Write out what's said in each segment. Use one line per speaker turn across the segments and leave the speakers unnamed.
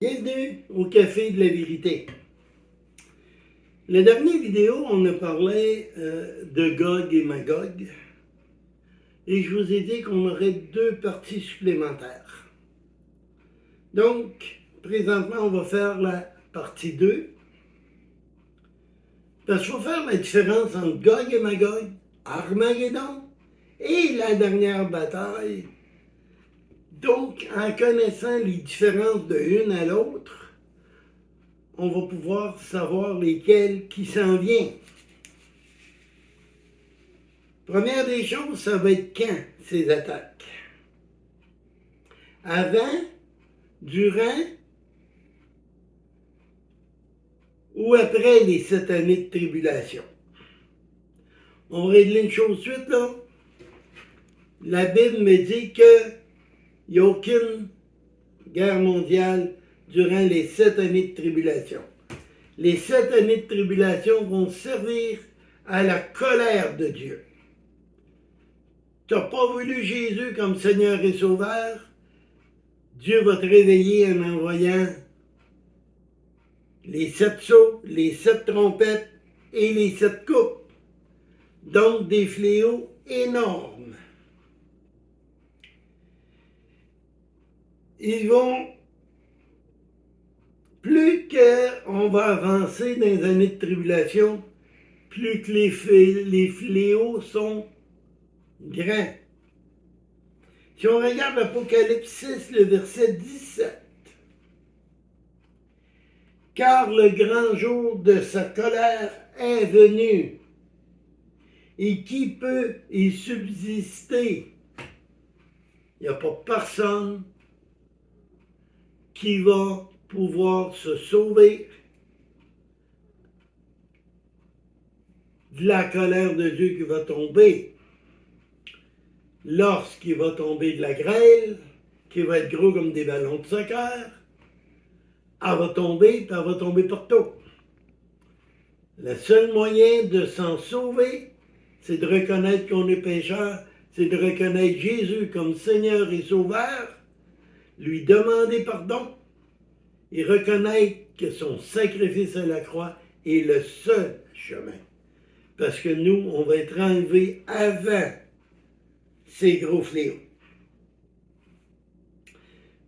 Bienvenue au Café de la Vérité. La dernière vidéo, on a parlé de Gog et Magog et je vous ai dit qu'on aurait deux parties supplémentaires. Donc, présentement, on va faire la partie 2 parce qu'il faut faire la différence entre Gog et Magog, Armageddon et la dernière bataille. Donc, en connaissant les différences de l'une à l'autre, on va pouvoir savoir lesquelles qui s'en viennent. Première des choses, ça va être quand ces attaques? Avant, durant ou après les 7 années de tribulation? On va régler une chose tout de suite, là. La Bible me dit qu'il n'y a aucune guerre mondiale durant les 7 années de tribulation. Les 7 années de tribulation vont servir à la colère de Dieu. Tu n'as pas voulu Jésus comme Seigneur et Sauveur, Dieu va te réveiller en envoyant les 7 sceaux, les 7 trompettes et les 7 coupes. Donc des fléaux énormes. Ils vont, plus qu'on va avancer dans les années de tribulation, plus que les fléaux sont grands. Si on regarde l'Apocalypse 6, le verset 17, « Car le grand jour de sa colère est venu, et qui peut y subsister? » Il n'y a pas personne qui va pouvoir se sauver de la colère de Dieu qui va tomber. Lorsqu'il va tomber de la grêle, qui va être gros comme des ballons de soccer, elle va tomber, puis elle va tomber partout. Le seul moyen de s'en sauver, c'est de reconnaître qu'on est pécheur, c'est de reconnaître Jésus comme Seigneur et Sauveur, lui demander pardon et reconnaître que son sacrifice à la croix est le seul chemin. Parce que nous, on va être enlevés avant ces gros fléaux.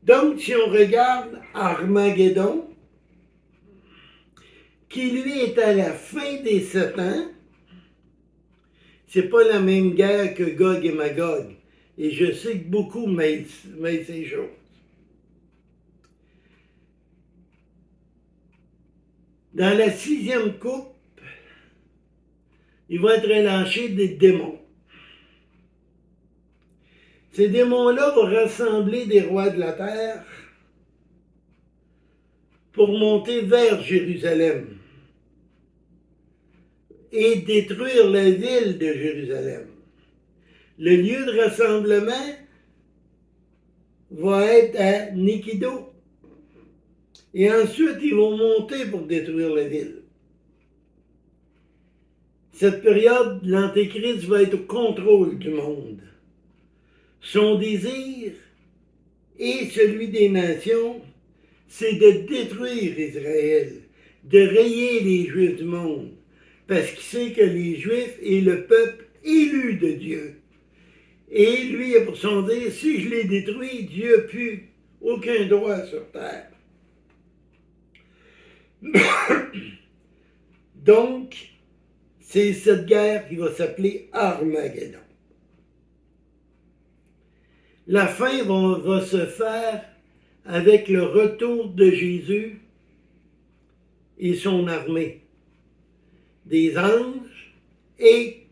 Donc, si on regarde Armageddon, qui lui est à la fin des 7 ans, c'est pas la même guerre que Gog et Magog. Et je sais que beaucoup mêlent ces choses. Dans la 6e coupe, il va être relâché des démons. Ces démons-là vont rassembler des rois de la terre pour monter vers Jérusalem et détruire la ville de Jérusalem. Le lieu de rassemblement va être à Nikido. Et ensuite, ils vont monter pour détruire la ville. Cette période, l'Antéchrist va être au contrôle du monde. Son désir et celui des nations, c'est de détruire Israël, de rayer les Juifs du monde, parce qu'il sait que les Juifs est le peuple élu de Dieu. Et lui a pour son dire, si je les détruis, Dieu n'a plus aucun droit sur terre. Donc, c'est cette guerre qui va s'appeler Armageddon. La fin va se faire avec le retour de Jésus et son armée, des anges et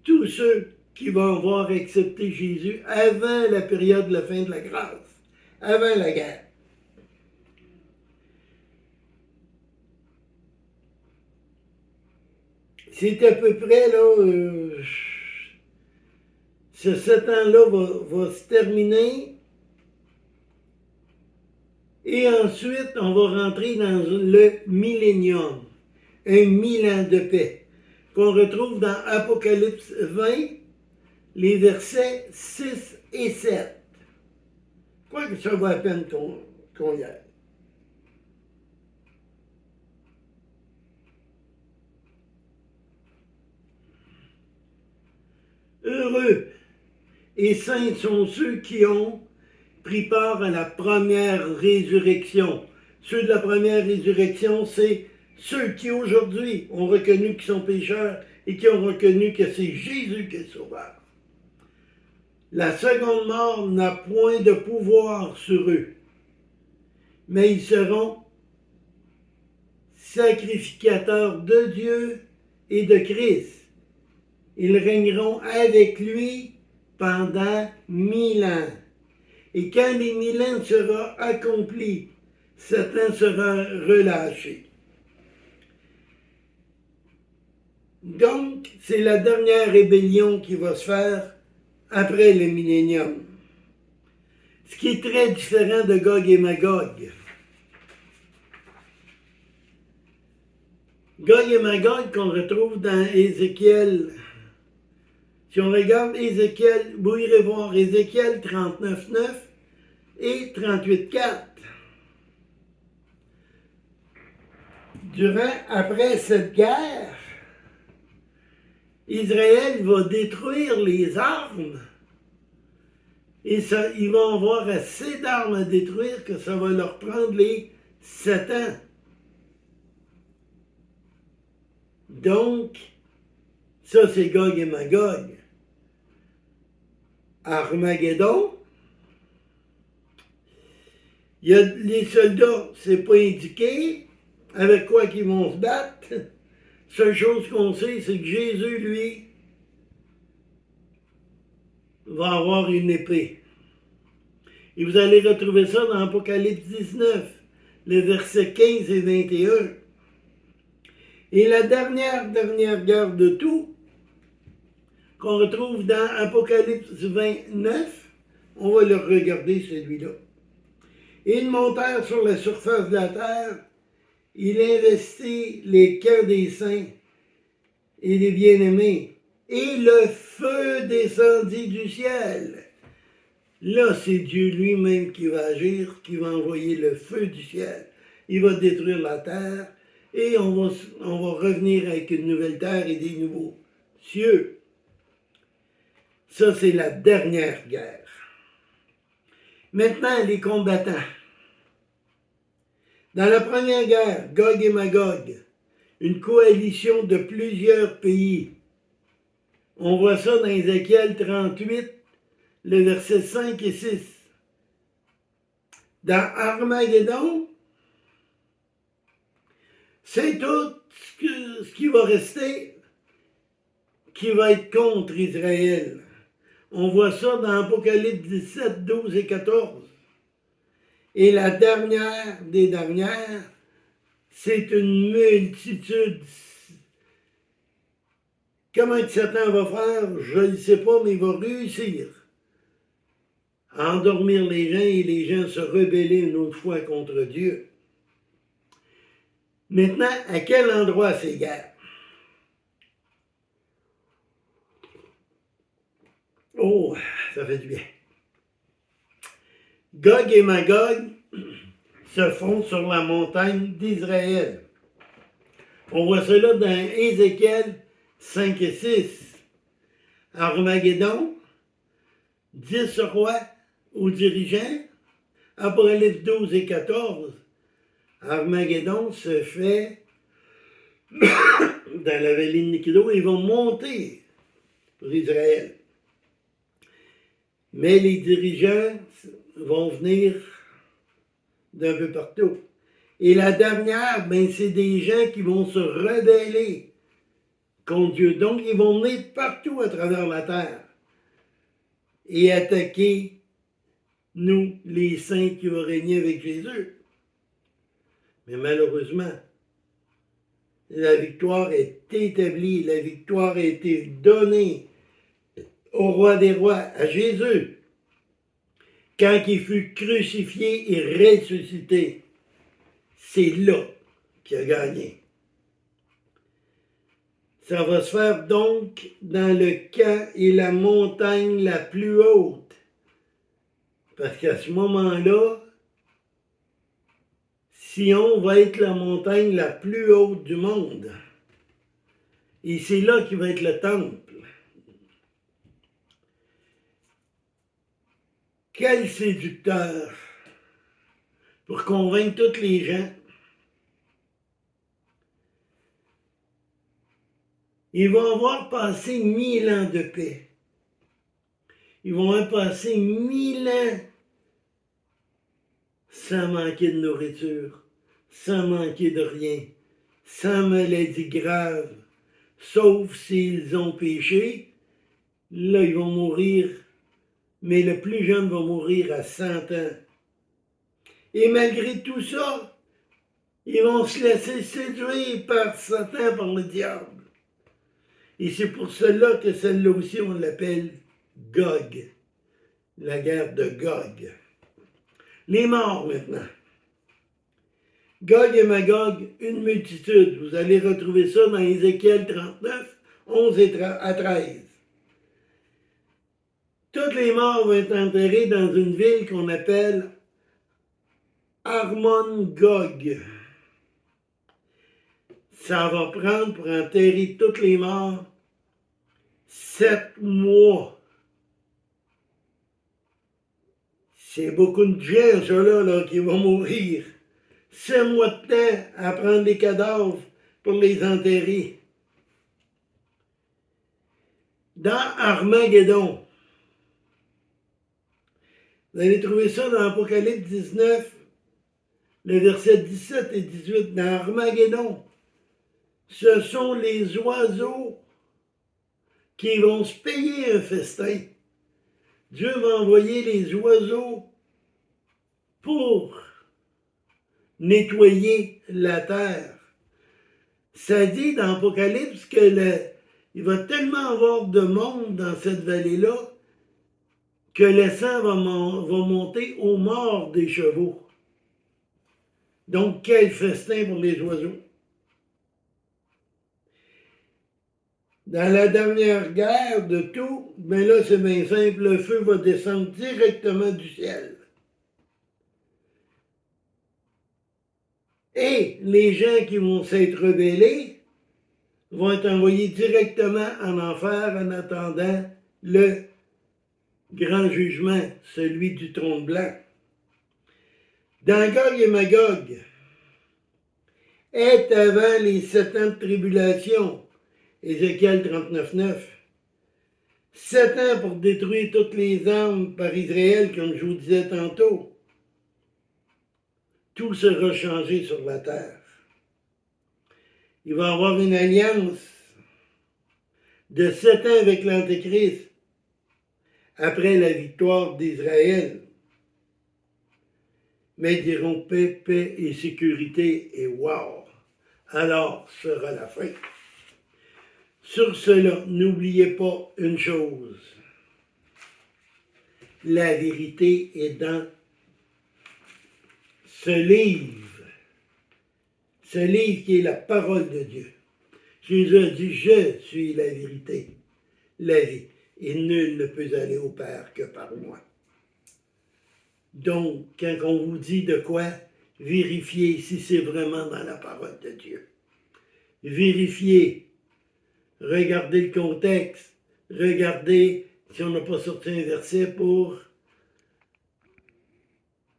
tous ceux qui vont avoir accepté Jésus avant la période de la fin de la grâce, avant la guerre. C'est à peu près, là, ce 7 ans-là va se terminer. Et ensuite, on va rentrer dans le millénium, un 1000 ans de paix, qu'on retrouve dans Apocalypse 20, les versets 6 et 7. Quoi que ça vaut la peine qu'on y aille. Heureux et saints sont ceux qui ont pris part à la première résurrection. Ceux de la première résurrection, c'est ceux qui aujourd'hui ont reconnu qu'ils sont pécheurs et qui ont reconnu que c'est Jésus qui est sauveur. La seconde mort n'a point de pouvoir sur eux, mais ils seront sacrificateurs de Dieu et de Christ. Ils régneront avec lui pendant 1000 ans. Et quand les 1000 ans seront accomplis, Satan sera relâché. Donc, c'est la dernière rébellion qui va se faire après le millénium. Ce qui est très différent de Gog et Magog. Gog et Magog qu'on retrouve dans Ézéchiel. Si on regarde Ézéchiel, vous irez voir Ézéchiel 39.9 et 38.4. Après cette guerre, Israël va détruire les armes. Et ça, ils vont avoir assez d'armes à détruire que ça va leur prendre les 7 ans. Donc, ça c'est Gog et Magog. Armageddon, il y a les soldats, c'est pas indiqué avec quoi qu'ils vont se battre. Seule chose qu'on sait, c'est que Jésus, lui, va avoir une épée. Et vous allez retrouver ça dans Apocalypse 19, les versets 15 et 21. Et la dernière guerre de tout, qu'on retrouve dans Apocalypse 29, on va le regarder celui-là. Ils montèrent sur la surface de la terre, il investit les camps des saints et des bien-aimés, et le feu descendit du ciel. Là, c'est Dieu lui-même qui va agir, qui va envoyer le feu du ciel. Il va détruire la terre, et on va revenir avec une nouvelle terre et des nouveaux cieux. Ça, c'est la dernière guerre. Maintenant, les combattants. Dans la première guerre, Gog et Magog, une coalition de plusieurs pays. On voit ça dans Ézéchiel 38, le verset 5 et 6. Dans Armageddon, c'est tout ce qui va rester qui va être contre Israël. On voit ça dans Apocalypse 17, 12 et 14. Et la dernière des dernières, c'est une multitude. Comment Satan va faire, je ne sais pas, mais il va réussir à endormir les gens et les gens se rebeller une autre fois contre Dieu. Maintenant, à quel endroit ces guerres? Oh, ça fait du bien. Gog et Magog se font sur la montagne d'Israël. On voit cela dans Ézéchiel 5 et 6. Armageddon, 10 rois ou dirigeants. Apocalypse 12 et 14. Armageddon se fait dans la vallée de Megiddo. Ils vont monter pour Israël. Mais les dirigeants vont venir d'un peu partout. Et la dernière, c'est des gens qui vont se rebeller contre Dieu. Donc, ils vont venir partout à travers la terre et attaquer nous, les saints qui vont régner avec Jésus. Mais malheureusement, la victoire est établie, la victoire a été donnée au roi des rois, à Jésus, quand il fut crucifié et ressuscité. C'est là qu'il a gagné. Ça va se faire donc dans le camp et la montagne la plus haute. Parce qu'à ce moment-là, Sion va être la montagne la plus haute du monde. Et c'est là qu'il va être le temple. Quel séducteur pour convaincre tous les gens. Ils vont avoir passé 1000 ans de paix. Ils vont avoir passé 1000 ans sans manquer de nourriture, sans manquer de rien, sans maladie grave, sauf s'ils ont péché. Là, ils vont mourir, mais le plus jeune va mourir à 100 ans. Et malgré tout ça, ils vont se laisser séduire par Satan, par le diable. Et c'est pour cela que celle-là aussi, on l'appelle Gog, la guerre de Gog. Les morts maintenant. Gog et Magog, une multitude. Vous allez retrouver ça dans Ézéchiel 39, 11 à 13. Tous les morts vont être enterrés dans une ville qu'on appelle Armon-Gog. Ça va prendre pour enterrer tous les morts 7 mois. C'est beaucoup de gens, ça là, qui vont mourir. 7 mois de temps à prendre des cadavres pour les enterrer. Dans Armageddon, vous allez trouver ça dans Apocalypse 19, le verset 17 et 18. Dans Armageddon, ce sont les oiseaux qui vont se payer un festin. Dieu va envoyer les oiseaux pour nettoyer la terre. Ça dit dans Apocalypse que il va tellement avoir de monde dans cette vallée-là que le sang va monter aux morts des chevaux. Donc, quel festin pour les oiseaux. Dans la dernière guerre de tout, ben là, c'est bien simple, le feu va descendre directement du ciel. Et les gens qui vont s'être rebellés vont être envoyés directement en enfer en attendant le grand jugement, celui du trône blanc. Dans Gog et Magog, est avant les 7 ans de tribulation, Ézéchiel 39, 9. 7 ans pour détruire toutes les armes par Israël, comme je vous disais tantôt. Tout sera changé sur la terre. Il va y avoir une alliance de 7 ans avec l'Antéchrist après la victoire d'Israël. Mais ils diront paix, paix et sécurité et wow! Alors sera la fin. Sur cela, n'oubliez pas une chose. La vérité est dans ce livre. Ce livre qui est la parole de Dieu. Jésus a dit, je suis la vérité, la vie, et nul ne peut aller au Père que par moi. Donc, quand on vous dit de quoi, vérifiez si c'est vraiment dans la parole de Dieu. Vérifiez. Regardez le contexte. Regardez si on n'a pas sorti un verset pour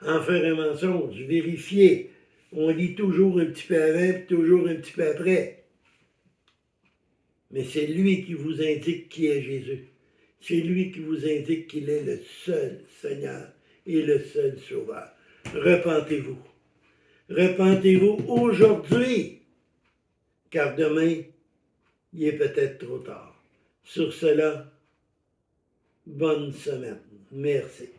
en faire un mensonge. Vérifiez. On lit toujours un petit peu avant, puis toujours un petit peu après. Mais c'est lui qui vous indique qui est Jésus. C'est lui qui vous indique qu'il est le seul Seigneur et le seul Sauveur. Repentez-vous. Repentez-vous aujourd'hui, car demain, il est peut-être trop tard. Sur cela, bonne semaine. Merci.